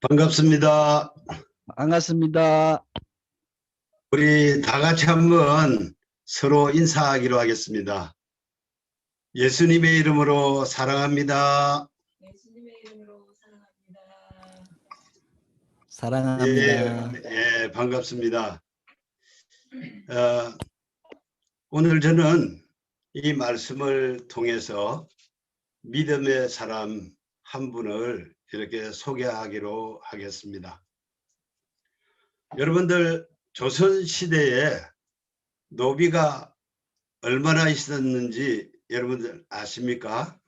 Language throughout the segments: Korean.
반갑습니다. 반갑습니다. 우리 다 같이 한번 서로 인사하기로 하겠습니다. 예수님의 이름으로 사랑합니다. 예수님의 이름으로 사랑합니다. 사랑합니다. 예, 반갑습니다. 오늘 저는 이 말씀을 통해서 믿음의 사람 한 분을 이렇게 소개하기로 하겠습니다. 여러분들 조선시대에 노비가 얼마나 있었는지 여러분들 아십니까?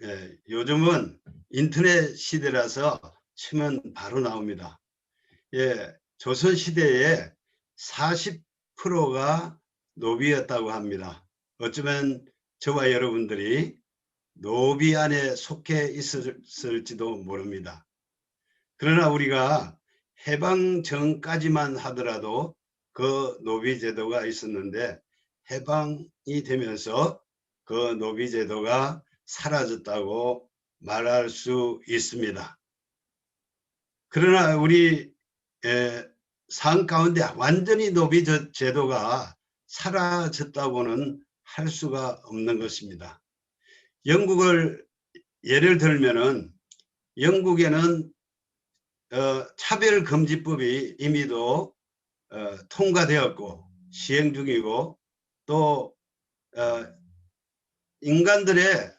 예, 요즘은 인터넷 시대라서 치면 바로 나옵니다. 예, 조선시대에 40%가 노비였다고 합니다. 어쩌면 저와 여러분들이 노비 안에 속해 있었을지도 모릅니다. 그러나 우리가 해방 전까지만 하더라도 그 노비 제도가 있었는데 해방이 되면서 그 노비 제도가 사라졌다고 말할 수 있습니다. 그러나 우리 삶 가운데 완전히 노비 제도가 사라졌다고는 할 수가 없는 것입니다. 영국을 예를 들면은 영국에는 차별금지법이 이미도 통과되었고 시행 중이고 또 인간들의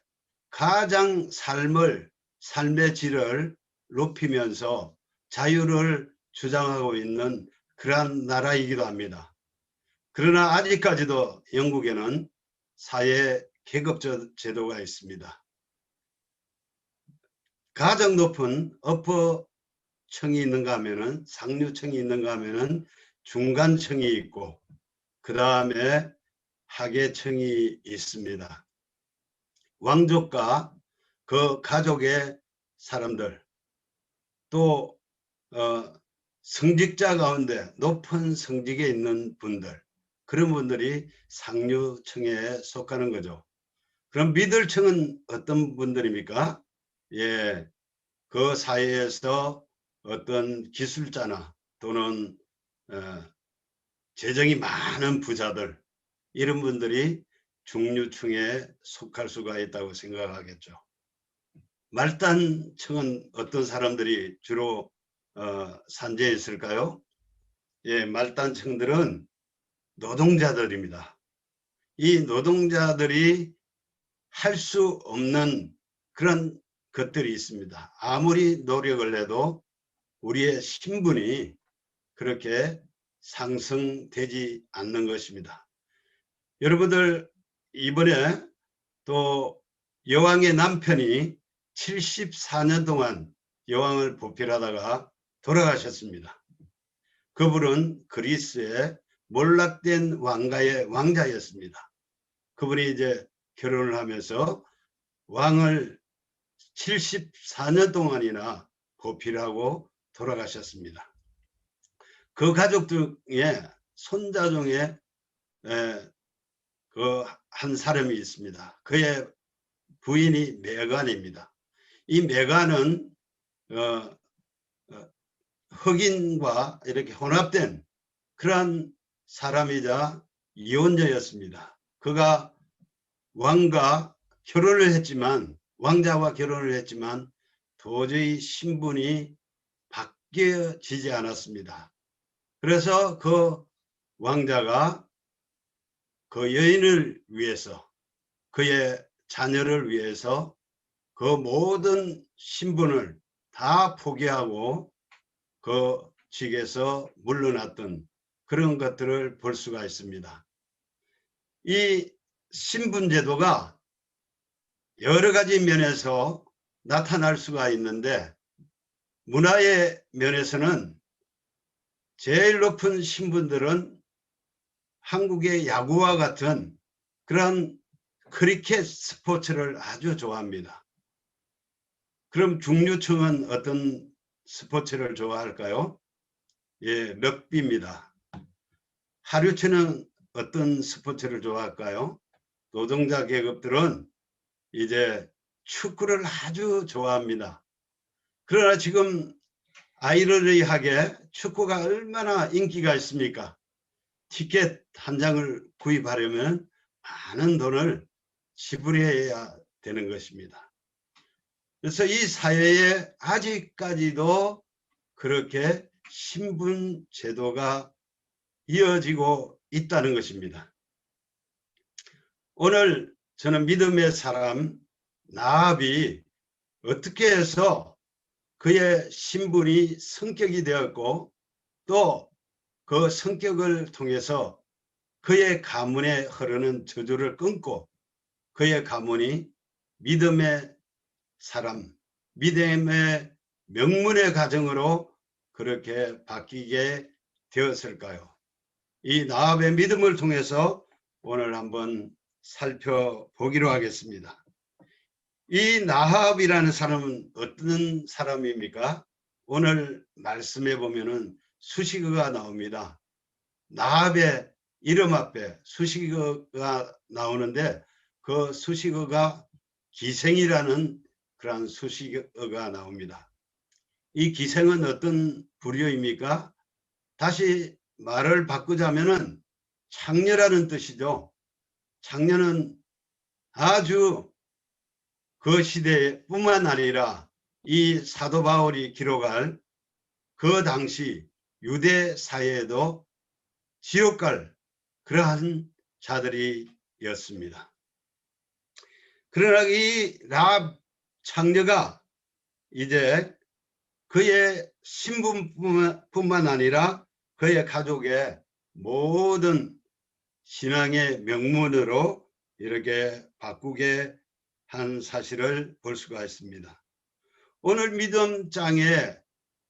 가장 삶의 질을 높이면서 자유를 주장하고 있는 그러한 나라이기도 합니다. 그러나 아직까지도 영국에는 사회 계급 제도가 있습니다. 가장 높은 어퍼청이 있는가 하면은 상류청이 있는가 하면은 중간청이 있고 그 다음에 하계청이 있습니다. 왕족과 그 가족의 사람들 또 성직자 가운데 높은 성직에 있는 분들 그런 분들이 상류층에 속하는 거죠. 그럼 미들층은 어떤 분들입니까? 예, 그 사회에서 어떤 기술자나 또는 재정이 많은 부자들 이런 분들이 중류층에 속할 수가 있다고 생각하겠죠. 말단층은 어떤 사람들이 주로 산재에 있을까요? 예, 말단층들은 노동자들입니다. 이 노동자들이 할 수 없는 그런 것들이 있습니다. 아무리 노력을 해도 우리의 신분이 그렇게 상승되지 않는 것입니다. 여러분들 이번에 또 여왕의 남편이 74년 동안 여왕을 보필하다가 돌아가셨습니다. 그분은 그리스의 몰락된 왕가의 왕자였습니다. 그분이 이제 결혼을 하면서 왕을 74년 동안이나 보필하고 돌아가셨습니다. 그 가족 중에 손자 중에 그 한 사람이 있습니다. 그의 부인이 메간입니다. 이 메간은 흑인과 이렇게 혼합된 그러한 사람이자 이혼자였습니다. 그가 왕과 결혼을 했지만 왕자와 결혼을 했지만 도저히 신분이 바뀌어지지 않았습니다. 그래서 그 왕자가 그 여인을 위해서 그의 자녀를 위해서 그 모든 신분을 다 포기하고 그 직에서 물러났던 그런 것들을 볼 수가 있습니다. 이 신분제도가 여러 가지 면에서 나타날 수가 있는데 문화의 면에서는 제일 높은 신분들은 한국의 야구와 같은 그런 크리켓 스포츠를 아주 좋아합니다. 그럼 중류층은 어떤 스포츠를 좋아할까요? 예, 럭비입니다. 하류층은 어떤 스포츠를 좋아할까요? 노동자 계급들은 이제 축구를 아주 좋아합니다. 그러나 지금 아이러니하게 축구가 얼마나 인기가 있습니까? 티켓 한 장을 구입하려면 많은 돈을 지불해야 되는 것입니다. 그래서 이 사회에 아직까지도 그렇게 신분 제도가 이어지고 있다는 것입니다. 오늘 저는 믿음의 사람 나압이 어떻게 해서 그의 신분이 성격이 되었고 또 그 성격을 통해서 그의 가문에 흐르는 저주를 끊고 그의 가문이 믿음의 사람, 믿음의 명문의 가정으로 그렇게 바뀌게 되었을까요? 이 나압의 믿음을 통해서 오늘 한번 살펴보기로 하겠습니다. 이 나압이라는 사람은 어떤 사람입니까? 오늘 말씀해 보면은 수식어가 나옵니다. 나압의 이름 앞에 수식어가 나오는데 그 수식어가 기생이라는 그러한 수식어가 나옵니다. 이 기생은 어떤 부류입니까? 다시 말을 바꾸자면은 창녀라는 뜻이죠. 창녀는 아주 그 시대뿐만 아니라 이 사도 바울이 기록할 그 당시 유대 사회에도 지옥갈 그러한 자들이었습니다. 그러나 이 라합 창녀가 이제 그의 신분뿐만 아니라 그의 가족의 모든 신앙의 명문으로 이렇게 바꾸게 한 사실을 볼 수가 있습니다. 오늘 믿음장에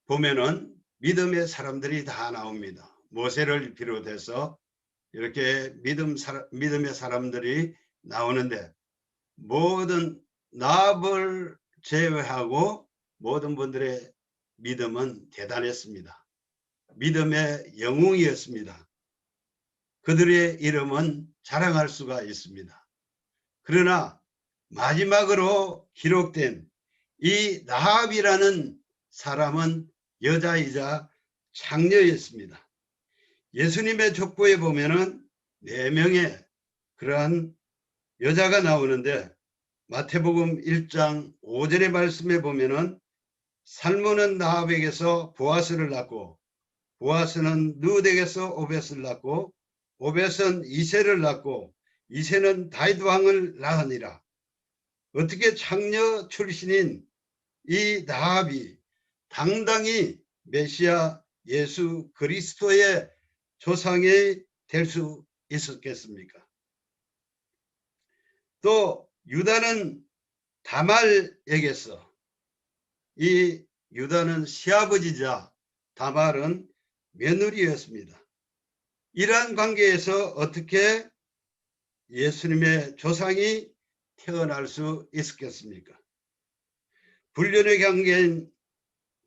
보면은 믿음의 사람들이 다 나옵니다. 모세를 비롯해서 이렇게 믿음의 사람들이 나오는데 모든 나압을 제외하고 모든 분들의 믿음은 대단했습니다. 믿음의 영웅이었습니다. 그들의 이름은 자랑할 수가 있습니다. 그러나 마지막으로 기록된 이 나압이라는 사람은 여자이자 창녀였습니다. 예수님의 족보에 보면은 4명의 그러한 여자가 나오는데 마태복음 1장 5절의 말씀에 보면은 살몬은 나압에게서 보아스를 낳고 보아스는 룻에게서 오벳을 낳고 오벳은 이새를 낳고 이새는 다윗 왕을 낳으니라. 어떻게 창녀 출신인 이 나압이 당당히 메시아 예수 그리스도의 조상이 될 수 있었겠습니까? 또 유다는 다말에게서 이 유다는 시아버지자 다말은 며느리였습니다. 이러한 관계에서 어떻게 예수님의 조상이 태어날 수 있었겠습니까? 불륜의 관계인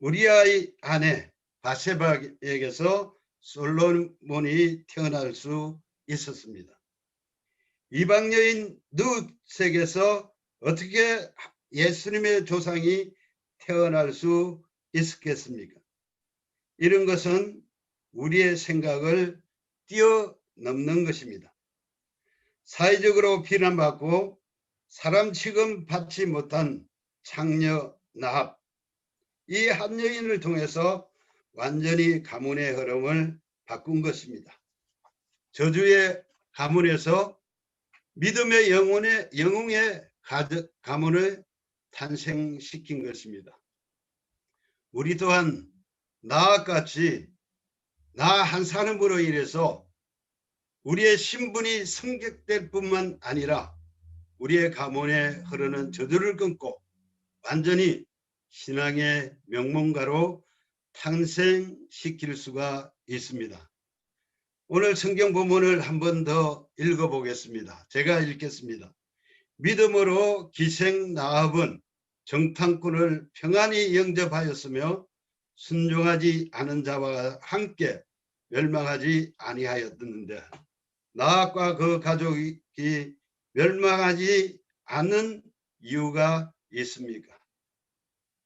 우리아의 아내 바세바에게서 솔로몬이 태어날 수 있었습니다. 이방 여인 룻에게서 어떻게 예수님의 조상이 태어날 수 있었겠습니까? 이런 것은 우리의 생각을 뛰어넘는 것입니다. 사회적으로 비난받고 사람 취급 받지 못한 창녀 나압, 이 한 여인을 통해서 완전히 가문의 흐름을 바꾼 것입니다. 저주의 가문에서 믿음의 영웅의 가문을 탄생시킨 것입니다. 우리 또한 나같이 나 한 사람으로 인해서 우리의 신분이 성격될 뿐만 아니라 우리의 가문에 흐르는 저주를 끊고 완전히 신앙의 명문가로 탄생시킬 수가 있습니다. 오늘 성경 본문을 한 번 더 읽어보겠습니다. 제가 읽겠습니다. 믿음으로 기생 나압은 정탐꾼을 평안히 영접하였으며 순종하지 않은 자와 함께 멸망하지 아니하였는데 나압과 그 가족이 멸망하지 않는 이유가 있습니까?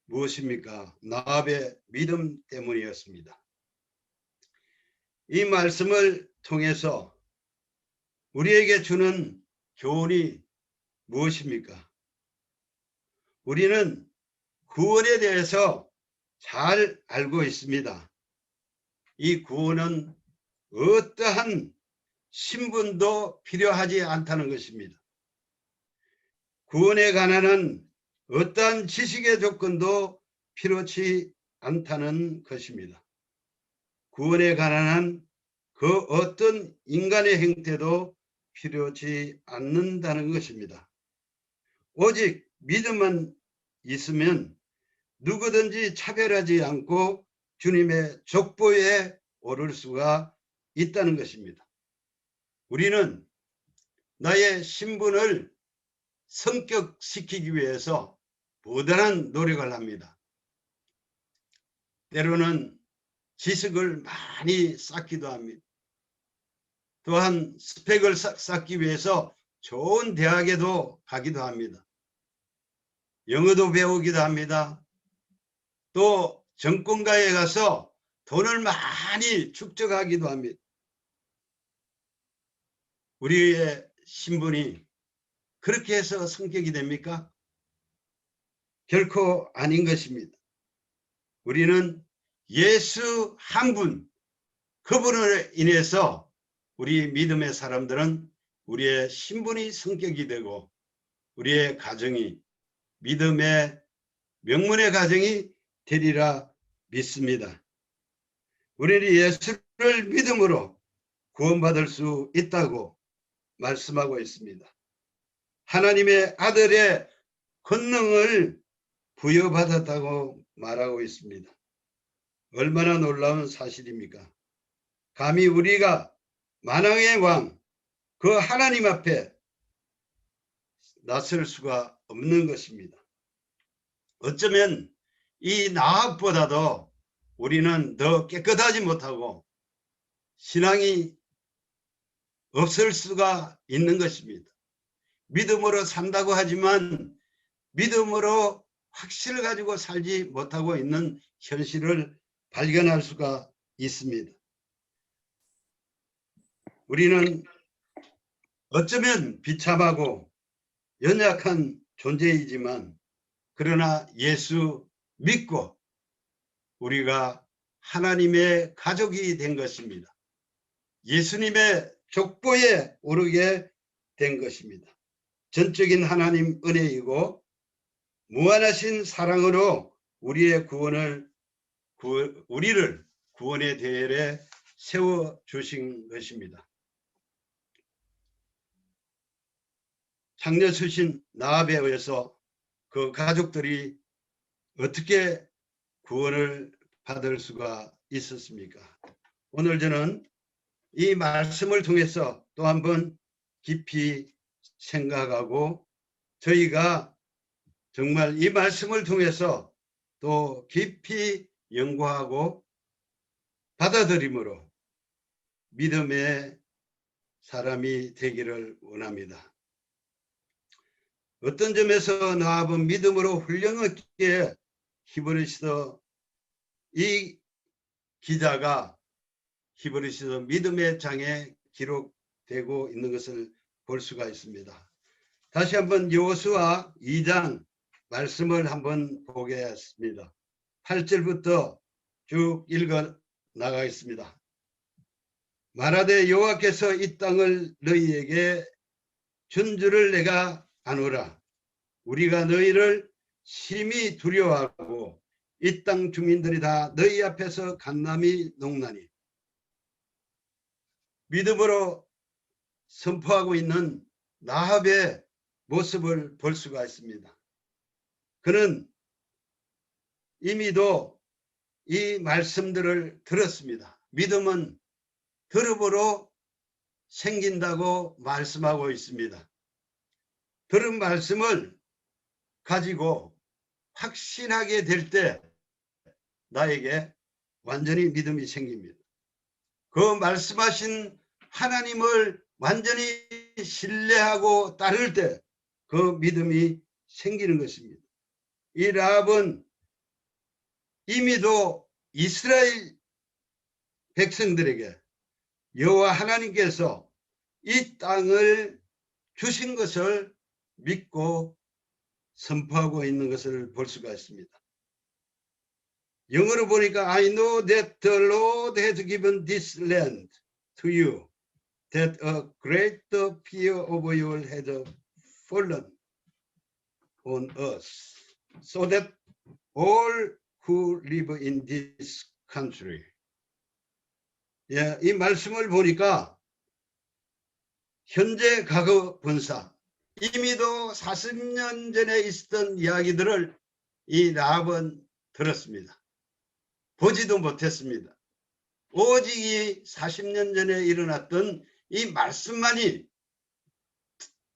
무엇입니까? 나합의 믿음 때문이었습니다. 이 말씀을 통해서 우리에게 주는 교훈이 무엇입니까? 우리는 구원에 대해서 잘 알고 있습니다. 이 구원은 어떠한 신분도 필요하지 않다는 것입니다. 구원에 관한 어떠한 지식의 조건도 필요치 않다는 것입니다. 구원에 관한 그 어떤 인간의 행태도 필요치 않는다는 것입니다. 오직 믿음만 있으면 누구든지 차별하지 않고 주님의 족보에 오를 수가 있다는 것입니다. 우리는 나의 신분을 성격시키기 위해서 부단한 노력을 합니다. 때로는 지식을 많이 쌓기도 합니다. 또한 스펙을 쌓기 위해서 좋은 대학에도 가기도 합니다. 영어도 배우기도 합니다. 또 정권가에 가서 돈을 많이 축적하기도 합니다. 우리의 신분이 그렇게 해서 성격이 됩니까? 결코 아닌 것입니다. 우리는 예수 한 분, 그분을 인해서 우리 믿음의 사람들은 우리의 신분이 성격이 되고 우리의 가정이 믿음의 명문의 가정이 되리라 믿습니다. 우리는 예수를 믿음으로 구원받을 수 있다고 말씀하고 있습니다. 하나님의 아들의 권능을 부여받았다고 말하고 있습니다. 얼마나 놀라운 사실입니까? 감히 우리가 만왕의 왕, 그 하나님 앞에 나설 수가 없는 것입니다. 어쩌면 이 나합보다도 우리는 더 깨끗하지 못하고 신앙이 없을 수가 있는 것입니다. 믿음으로 산다고 하지만 믿음으로 확신을 가지고 살지 못하고 있는 현실을 발견할 수가 있습니다. 우리는 어쩌면 비참하고 연약한 존재이지만 그러나 예수 믿고 우리가 하나님의 가족이 된 것입니다. 예수님의 족보에 오르게 된 것입니다. 전적인 하나님 은혜이고 무한하신 사랑으로 우리의 우리를 구원의 대열에 세워주신 것입니다. 창녀수신 나합에 의해서 그 가족들이 어떻게 구원을 받을 수가 있었습니까? 오늘 저는 이 말씀을 통해서 또 한번 깊이 생각하고 저희가 정말 이 말씀을 통해서 또 깊이 연구하고 받아들임으로 믿음의 사람이 되기를 원합니다. 어떤 점에서 나합은 믿음으로 훌륭하게 히브리서 이 기자가 히브리서 믿음의 장에 기록되고 있는 것을 볼 수가 있습니다. 다시 한번 여호수아 2장 말씀을 한번 보겠습니다. 8절부터 쭉 읽어 나가겠습니다. 말하되 여호와께서 이 땅을 너희에게 준 줄을 내가 아노라. 우리가 너희를 심히 두려워하고 이 땅 주민들이 다 너희 앞에서 간남이 녹나니. 믿음으로 선포하고 있는 나합의 모습을 볼 수가 있습니다. 그는 이미도 이 말씀들을 들었습니다. 믿음은 들음으로 생긴다고 말씀하고 있습니다. 들은 말씀을 가지고 확신하게 될 때 나에게 완전히 믿음이 생깁니다. 그 말씀하신 하나님을 완전히 신뢰하고 따를 때 그 믿음이 생기는 것입니다. 이 라합은 이미도 이스라엘 백성들에게 여호와 하나님께서 이 땅을 주신 것을 믿고 선포하고 있는 것을 볼 수가 있습니다. 영어로 보니까 I know that the Lord has given this land to you, that a great fear of you has fallen on us, so that all who live in this country. 예, 이 말씀을 보니까 현재 과거 분사 이미도 40년 전에 있었던 이야기들을 이 라합은 들었습니다. 보지도 못했습니다. 오직 이 40년 전에 일어났던 이 말씀만이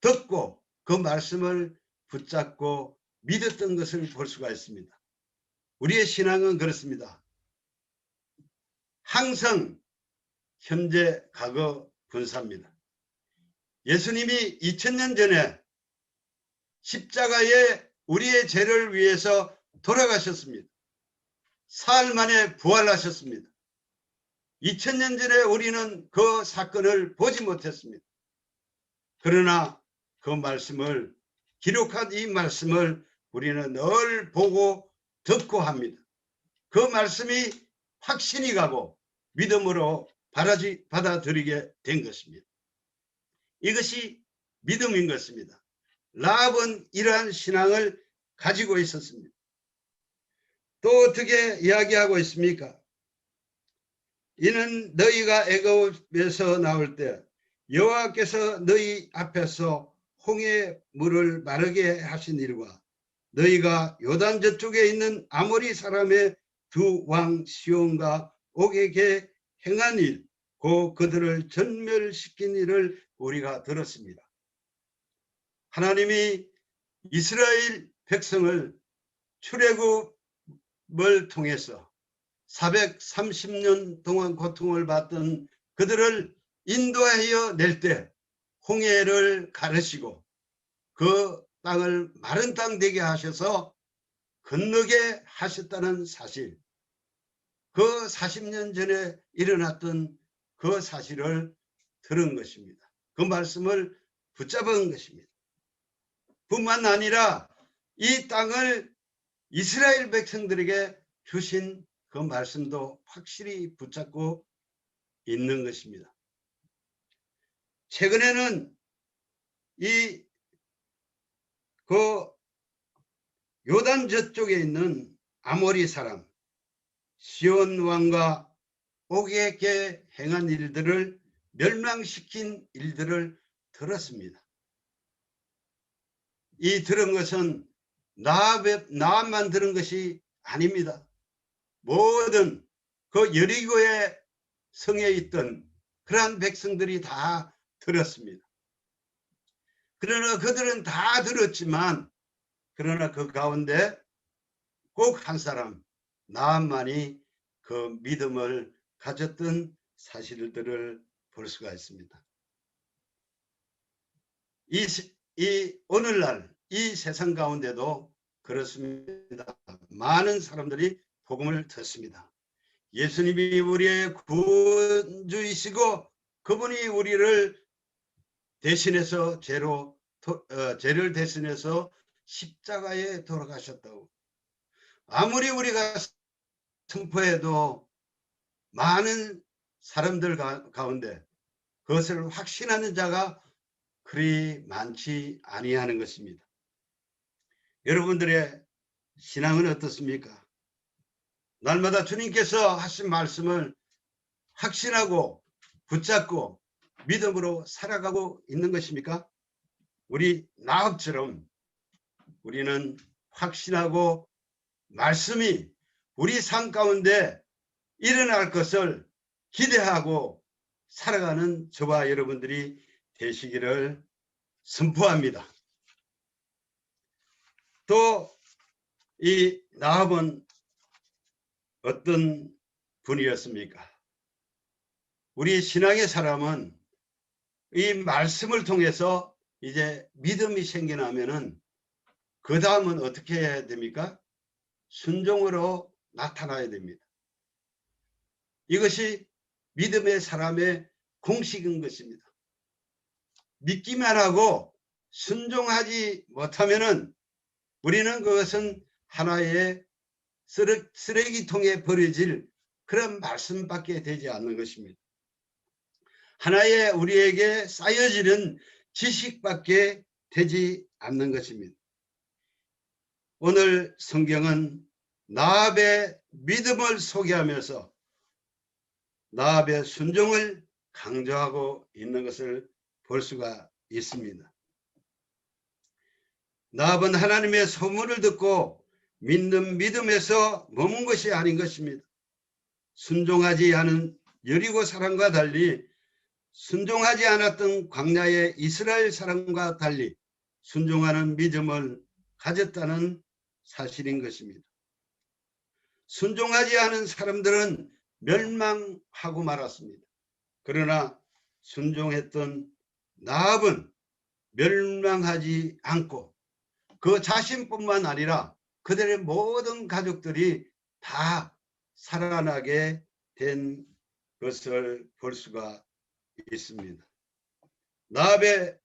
듣고 그 말씀을 붙잡고 믿었던 것을 볼 수가 있습니다. 우리의 신앙은 그렇습니다. 항상 현재 과거 분사입니다. 예수님이 2000년 전에 십자가에 우리의 죄를 위해서 돌아가셨습니다. 사흘 만에 부활하셨습니다. 2000년 전에 우리는 그 사건을 보지 못했습니다. 그러나 그 말씀을 기록한 이 말씀을 우리는 늘 보고 듣고 합니다. 그 말씀이 확신이 가고 믿음으로 받아들이게 된 것입니다. 이것이 믿음인 것입니다. 라합은 이러한 신앙을 가지고 있었습니다. 또 어떻게 이야기하고 있습니까? 이는 너희가 애굽에서 나올 때 여호와께서 너희 앞에서 홍해 물을 마르게 하신 일과 너희가 요단 저쪽에 있는 아모리 사람의 두 왕 시온과 옥에게 행한 일, 곧 그들을 전멸시킨 일을 우리가 들었습니다. 하나님이 이스라엘 백성을 출애굽을 통해서 430년 동안 고통을 받던 그들을 인도하여 낼 때 홍해를 가르시고 그 땅을 마른 땅 되게 하셔서 건너게 하셨다는 사실, 그 40년 전에 일어났던 그 사실을 들은 것입니다. 그 말씀을 붙잡은 것입니다. 뿐만 아니라 이 땅을 이스라엘 백성들에게 주신 그 말씀도 확실히 붙잡고 있는 것입니다. 최근에는 그 요단 저쪽에 있는 아모리 사람 시온 왕과 옥에게 행한 일들을 멸망시킨 일들을 들었습니다. 이 들은 것은 나만 들은 것이 아닙니다. 모든 그 여리고의 성에 있던 그러한 백성들이 다 들었습니다. 그러나 그들은 다 들었지만 그러나 그 가운데 꼭 한 사람 나만이 그 믿음을 가졌던 사실들을 볼 수가 있습니다. 이 오늘날 이 세상 가운데도 그렇습니다. 많은 사람들이 복음을 듣습니다. 예수님이 우리의 구주이시고 그분이 우리를 대신해서 죄를 대신해서 십자가에 돌아가셨다고. 아무리 우리가 선포해도 많은 사람들 가운데 그것을 확신하는 자가 그리 많지 아니하는 것입니다. 여러분들의 신앙은 어떻습니까? 날마다 주님께서 하신 말씀을 확신하고 붙잡고 믿음으로 살아가고 있는 것입니까? 우리 라합처럼 우리는 확신하고 말씀이 우리 삶 가운데 일어날 것을 기대하고 살아가는 저와 여러분들이 되시기를 선포합니다. 또 이 라합은 어떤 분이었습니까? 우리 신앙의 사람은 이 말씀을 통해서 이제 믿음이 생겨나면은 그 다음은 어떻게 해야 됩니까? 순종으로 나타나야 됩니다. 이것이 믿음의 사람의 공식인 것입니다. 믿기만 하고 순종하지 못하면은 우리는 그것은 하나의 쓰레기통에 버려질 그런 말씀밖에 되지 않는 것입니다. 하나의 우리에게 쌓여지는 지식밖에 되지 않는 것입니다. 오늘 성경은 라합의 믿음을 소개하면서 라합의 순종을 강조하고 있는 것을 볼 수가 있습니다. 라합은 하나님의 소문을 듣고 믿는 믿음에서 머문 것이 아닌 것입니다. 순종하지 않은 여리고 사람과 달리, 순종하지 않았던 광야의 이스라엘 사람과 달리 순종하는 믿음을 가졌다는 사실인 것입니다. 순종하지 않은 사람들은 멸망하고 말았습니다. 그러나 순종했던 라합은 멸망하지 않고 그 자신뿐만 아니라 그들의 모든 가족들이 다 살아나게 된 것을 볼 수가 있습니다. 라합의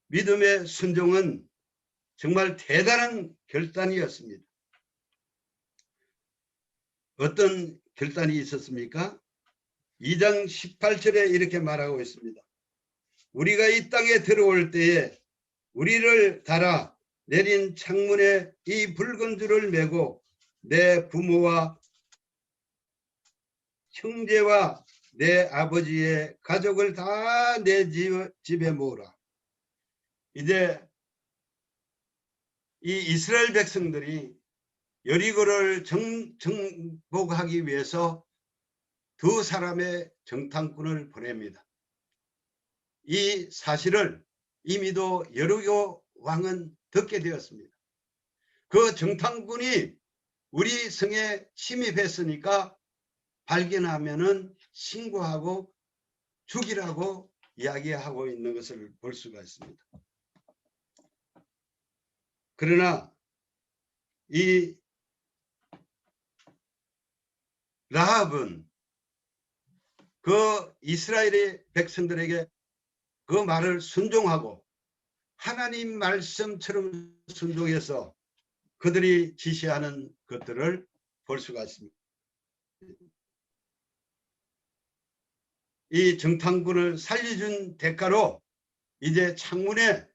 믿음의 순종은 정말 대단한 결단이었습니다. 어떤 결단이 있었습니까? 2장 18절에 이렇게 말하고 있습니다. 우리가 이 땅에 들어올 때에 우리를 달아 내린 창문에 이 붉은 줄을 메고 내 부모와 형제와 내 아버지의 가족을 다 내 집에 모으라. 이제 이 이스라엘 백성들이 여리고를 정복하기 위해서 두 사람의 정탐꾼을 보냅니다. 이 사실을 이미도 여리고 왕은 듣게 되었습니다. 그 정탐꾼이 우리 성에 침입했으니까 발견하면은 신고하고 죽이라고 이야기하고 있는 것을 볼 수가 있습니다. 그러나 이 라합은 그 이스라엘의 백성들에게 그 말을 순종하고 하나님 말씀처럼 순종해서 그들이 지시하는 것들을 볼 수가 있습니다. 이 정탐꾼을 살려준 대가로 이제 창문에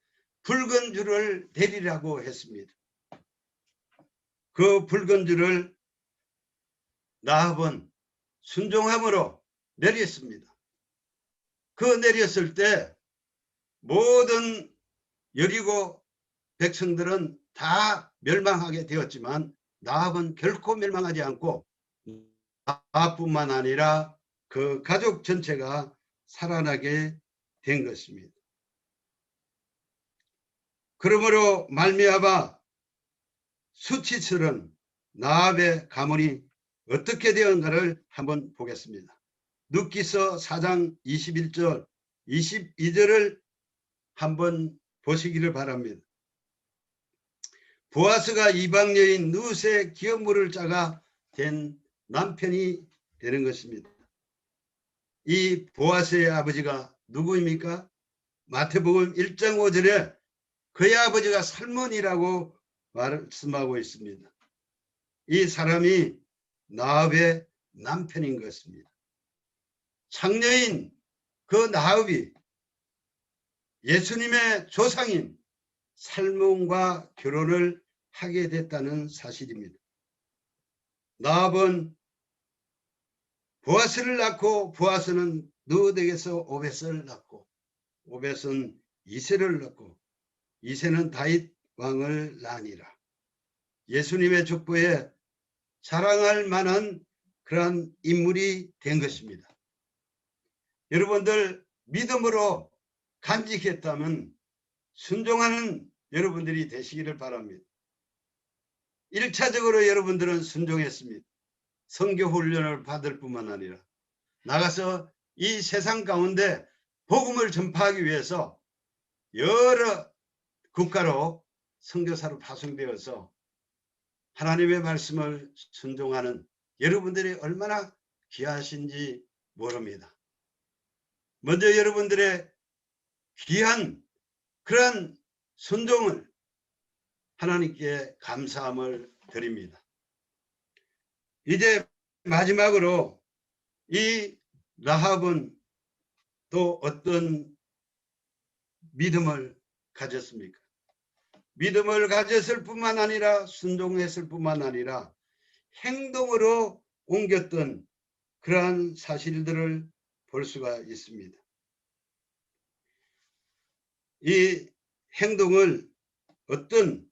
붉은 줄을 내리라고 했습니다. 그 붉은 줄을 라합은 순종함으로 내렸습니다. 그 내렸을 때 모든 여리고 백성들은 다 멸망하게 되었지만 라합은 결코 멸망하지 않고 라합뿐만 아니라 그 가족 전체가 살아나게 된 것입니다. 그러므로 말미암아 수치스러운 라합의 가문이 어떻게 되었는가를 한번 보겠습니다. 룻기서 4장 21절 22절을 한번 보시기를 바랍니다. 보아스가 이방 여인 룻의 기업물을 짜가 된 남편이 되는 것입니다. 이 보아스의 아버지가 누구입니까? 마태복음 1장 5절에 그의 아버지가 살몬이라고 말씀하고 있습니다. 이 사람이 라합의 남편인 것입니다. 창녀인 그 라합이 예수님의 조상인 살몬과 결혼을 하게 됐다는 사실입니다. 라합은 보아스를 낳고 보아스는 룻에게서 오벳을 낳고 오벳은 이새를 낳고 이새는 다윗 왕을 낳으니라. 예수님의 족보에 자랑할 만한 그러한 인물이 된 것입니다. 여러분들 믿음으로 간직했다면 순종하는 여러분들이 되시기를 바랍니다. 1차적으로 여러분들은 순종했습니다. 선교 훈련을 받을 뿐만 아니라 나가서 이 세상 가운데 복음을 전파하기 위해서 여러 국가로 선교사로 파송되어서 하나님의 말씀을 순종하는 여러분들이 얼마나 귀하신지 모릅니다. 먼저 여러분들의 귀한 그런 순종을 하나님께 감사함을 드립니다. 이제 마지막으로 이 라합은 또 어떤 믿음을 가졌습니까? 믿음을 가졌을 뿐만 아니라 순종했을 뿐만 아니라 행동으로 옮겼던 그러한 사실들을 볼 수가 있습니다. 이 행동을 어떤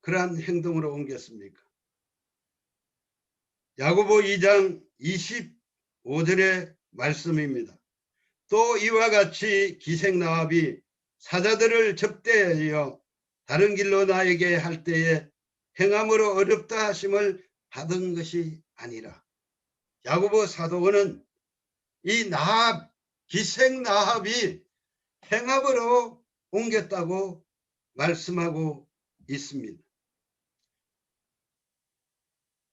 그러한 행동으로 옮겼습니까? 야고보 2장 25절의 말씀입니다. 또 이와 같이 기생나합이 사자들을 접대하여 다른 길로 나에게 할 때에 행함으로 어렵다 하심을 받은 것이 아니라. 야고보 사도는 이 나합, 기생나합이 행함으로 옮겼다고 말씀하고 있습니다.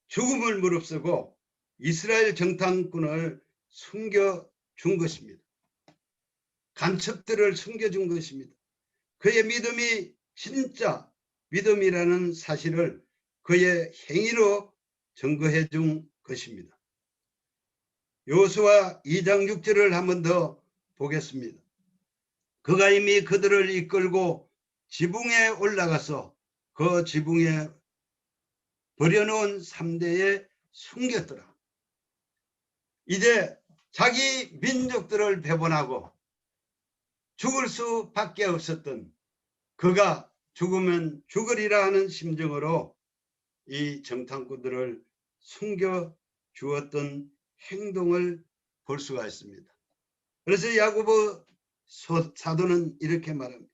죽음을 무릅쓰고 이스라엘 정탐꾼을 숨겨준 것입니다. 간첩들을 숨겨준 것입니다. 그의 믿음이 진짜 믿음이라는 사실을 그의 행위로 증거해 준 것입니다. 여호수아 2장 6절을 한 번 더 보겠습니다. 그가 이미 그들을 이끌고 지붕에 올라가서 그 지붕에 버려놓은 3대에 숨겼더라. 이제 자기 민족들을 배반하고 죽을 수밖에 없었던 그가 죽으면 죽으리라 하는 심정으로 이 정탐꾼들을 숨겨 주었던 행동을 볼 수가 있습니다. 그래서 야고보 사도는 이렇게 말합니다.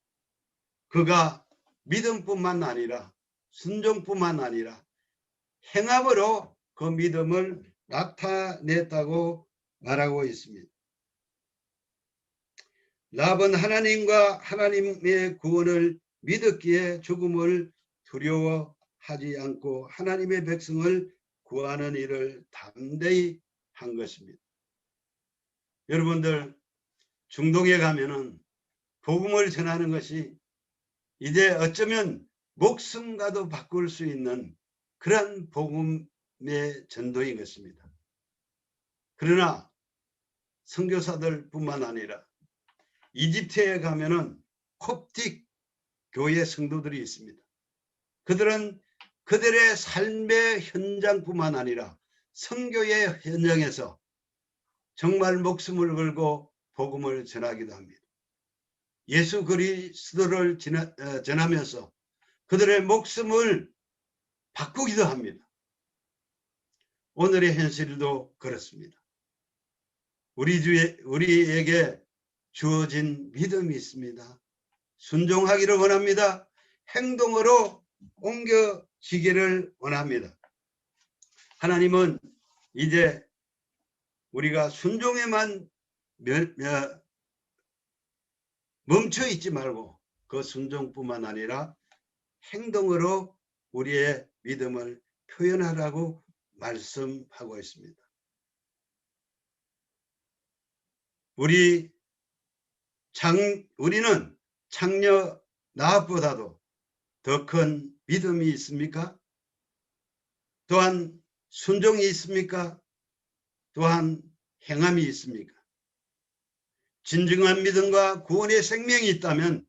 그가 믿음뿐만 아니라 순종뿐만 아니라 행함으로 그 믿음을 나타냈다고 말하고 있습니다. 라합은 하나님과 하나님의 구원을 믿었기에 죽음을 두려워하지 않고 하나님의 백성을 구하는 일을 담대히 한 것입니다. 여러분들 중동에 가면은 복음을 전하는 것이 이제 어쩌면 목숨과도 바꿀 수 있는 그런 복음의 전도인 것입니다. 그러나 선교사들 뿐만 아니라 이집트에 가면은 콥틱 교회 성도들이 있습니다. 그들은 그들의 삶의 현장뿐만 아니라 선교의 현장에서 정말 목숨을 걸고 복음을 전하기도 합니다. 예수 그리스도를 전하면서 그들의 목숨을 바꾸기도 합니다. 오늘의 현실도 그렇습니다. 우리에게 주어진 믿음이 있습니다. 순종하기를 원합니다. 행동으로 옮겨지기를 원합니다. 하나님은 이제 우리가 순종에만 멈춰 있지 말고 그 순종뿐만 아니라 행동으로 우리의 믿음을 표현하라고 말씀하고 있습니다. 우리는 창녀 나합보다도 더 큰 믿음이 있습니까? 또한 순종이 있습니까? 또한 행함이 있습니까? 진정한 믿음과 구원의 생명이 있다면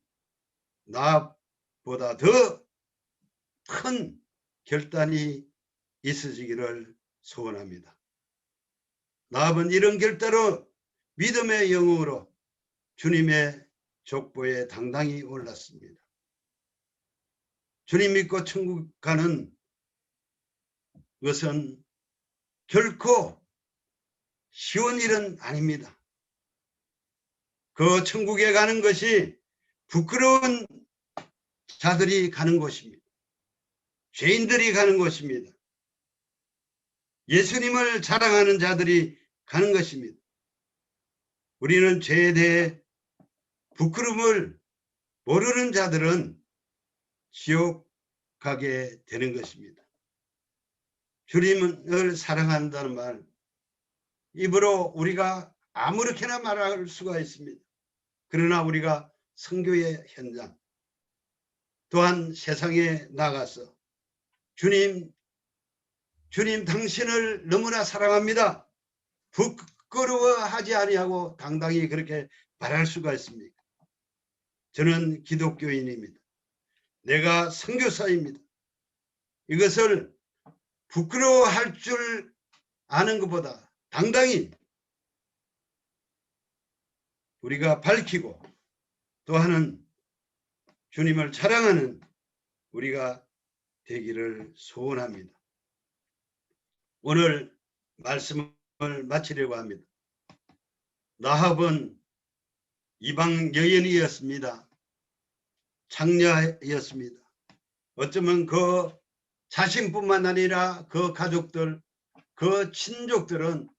나합보다 더 큰 결단이 있어지기를 소원합니다. 나합은 이런 결단으로 믿음의 영웅으로 주님의 족보에 당당히 올랐습니다. 주님 믿고 천국 가는 것은 결코 쉬운 일은 아닙니다. 그 천국에 가는 것이 부끄러운 자들이 가는 곳입니다. 죄인들이 가는 곳입니다. 예수님을 자랑하는 자들이 가는 것입니다. 우리는 죄에 대해 부끄러움을 모르는 자들은 지옥 가게 되는 것입니다. 주님을 사랑한다는 말, 입으로 우리가 아무렇게나 말할 수가 있습니다. 그러나 우리가 선교의 현장, 또한 세상에 나가서 주님 당신을 너무나 사랑합니다. 부끄러워하지 아니하고 당당히 그렇게 말할 수가 있습니까? 저는 기독교인입니다. 내가 선교사입니다. 이것을 부끄러워할 줄 아는 것보다 당당히 우리가 밝히고 또 하는 주님을 자랑하는 우리가 되기를 소원합니다. 오늘 말씀을 마치려고 합니다. 라합은 이방 여인이었습니다. 창녀였습니다. 어쩌면 그 자신뿐만 아니라 그 가족들, 그 친족들은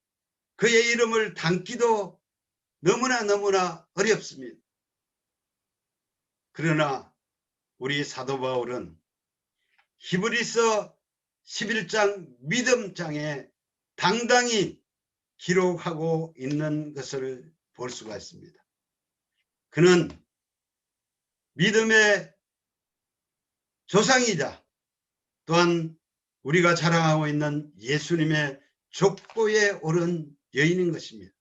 그의 이름을 담기도 너무나 어렵습니다. 그러나 우리 사도 바울은 히브리서 11장 믿음장에 당당히 기록하고 있는 것을 볼 수가 있습니다. 그는 믿음의 조상이자 또한 우리가 자랑하고 있는 예수님의 족보에 오른 여인인 것입니다.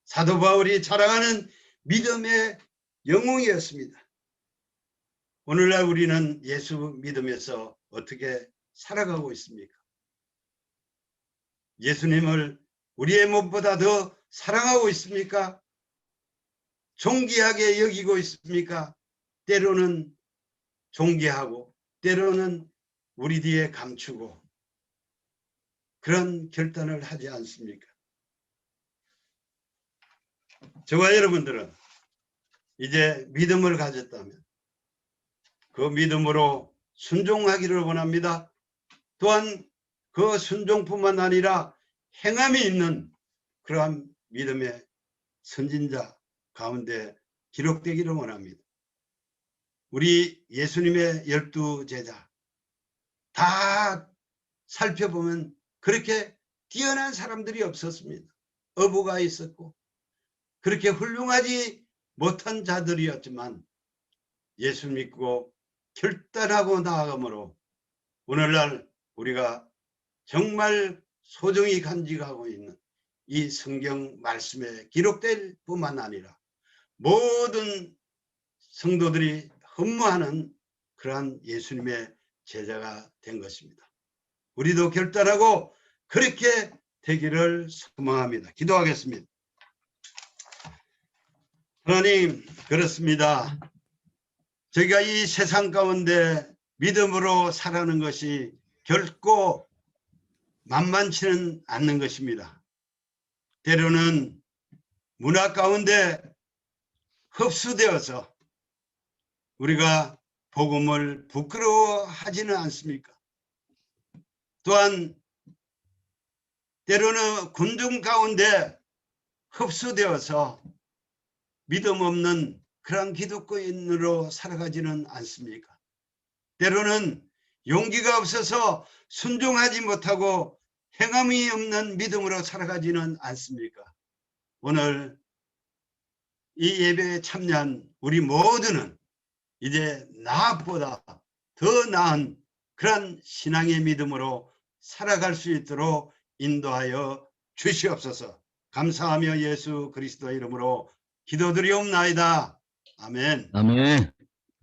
사도 바울이 자랑하는 믿음의 영웅이었습니다. 오늘날 우리는 예수 믿음에서 어떻게 살아가고 있습니까? 예수님을 우리의 몸보다 더 사랑하고 있습니까? 존귀하게 여기고 있습니까? 때로는 존귀하고 때로는 우리 뒤에 감추고 그런 결단을 하지 않습니까? 저와 여러분들은 이제 믿음을 가졌다면 그 믿음으로 순종하기를 원합니다. 또한 그 순종뿐만 아니라 행함이 있는 그러한 믿음의 선진자 가운데 기록되기를 원합니다. 우리 예수님의 12 제자 다 살펴보면 그렇게 뛰어난 사람들이 없었습니다. 어부가 있었고 그렇게 훌륭하지 못한 자들이었지만 예수 믿고 결단하고 나아감으로 오늘날 우리가 정말 소중히 간직하고 있는 이 성경 말씀에 기록될 뿐만 아니라 모든 성도들이 흠모하는 그러한 예수님의 제자가 된 것입니다. 우리도 결단하고 그렇게 되기를 소망합니다. 기도하겠습니다. 하나님, 그렇습니다. 저희가 이 세상 가운데 믿음으로 살아가는 것이 결코 만만치는 않는 것입니다. 때로는 문화 가운데 흡수되어서 우리가 복음을 부끄러워하지는 않습니까? 또한 때로는 군중 가운데 흡수되어서 믿음 없는 그런 기독교인으로 살아가지는 않습니까? 때로는 용기가 없어서 순종하지 못하고 행함이 없는 믿음으로 살아가지는 않습니까? 오늘 이 예배에 참여한 우리 모두는 이제 나보다 더 나은 그런 신앙의 믿음으로 살아갈 수 있도록 인도하여 주시옵소서. 감사하며 예수 그리스도의 이름으로 기도드리옵나이다. 아멘. 아멘.